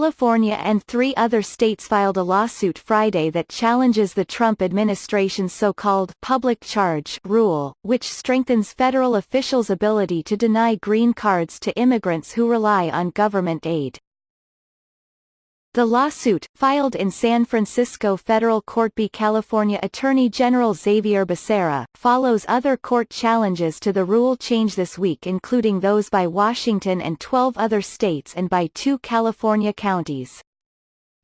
California and 3 other states filed a lawsuit Friday that challenges the Trump administration's so-called public charge rule, which strengthens federal officials' ability to deny green cards to immigrants who rely on government aid. The lawsuit, filed in San Francisco federal court by California Attorney General Xavier Becerra, follows other court challenges to the rule change this week, including those by Washington and 12 other states and by 2 California counties.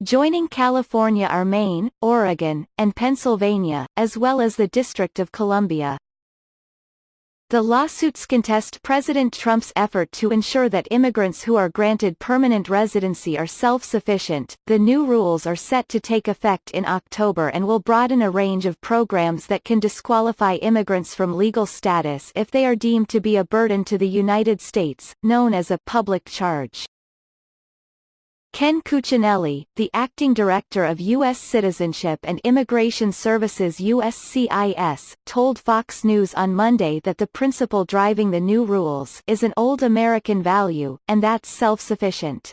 Joining California are Maine, Oregon, and Pennsylvania, as well as the District of Columbia. The lawsuits contest President Trump's effort to ensure that immigrants who are granted permanent residency are self-sufficient. The new rules are set to take effect in October and will broaden a range of programs that can disqualify immigrants from legal status if they are deemed to be a burden to the United States, known as a public charge. Ken Cuccinelli, the acting director of U.S. Citizenship and Immigration Services USCIS, told Fox News on Monday that the principle driving the new rules is an old American value, and that's self-sufficient.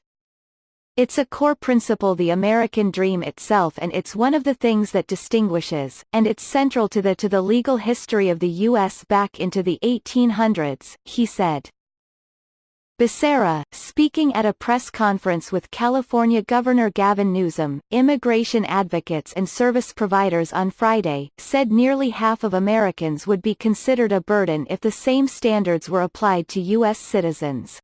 It's a core principle, the American dream itself, and it's one of the things that distinguishes, and it's central to the legal history of the U.S. back into the 1800s, he said. Becerra, speaking at a press conference with California Governor Gavin Newsom, immigration advocates and service providers on Friday, said nearly half of Americans would be considered a burden if the same standards were applied to U.S. citizens.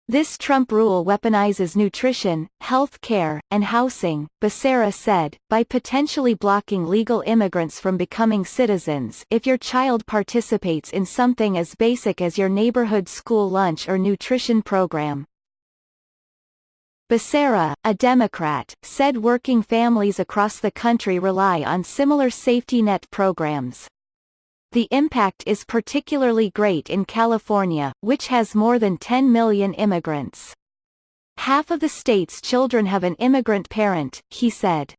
This Trump rule weaponizes nutrition, health care, and housing, Becerra said, by potentially blocking legal immigrants from becoming citizens if your child participates in something as basic as your neighborhood school lunch or nutrition program. Becerra, a Democrat, said working families across the country rely on similar safety net programs. The impact is particularly great in California, which has more than 10 million immigrants. Half of the state's children have an immigrant parent, he said.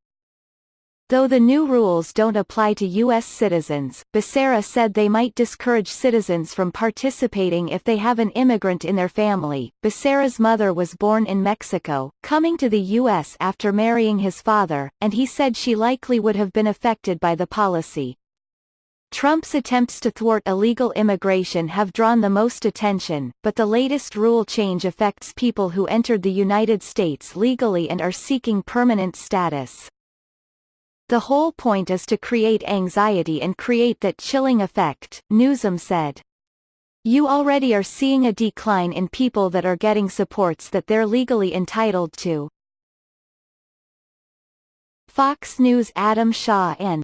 Though the new rules don't apply to U.S. citizens, Becerra said they might discourage citizens from participating if they have an immigrant in their family. Becerra's mother was born in Mexico, coming to the U.S. after marrying his father, and he said she likely would have been affected by the policy. Trump's attempts to thwart illegal immigration have drawn the most attention, but the latest rule change affects people who entered the United States legally and are seeking permanent status. The whole point is to create anxiety and create that chilling effect, Newsom said. You already are seeing a decline in people that are getting supports that they're legally entitled to. Fox News' Adam Shaw and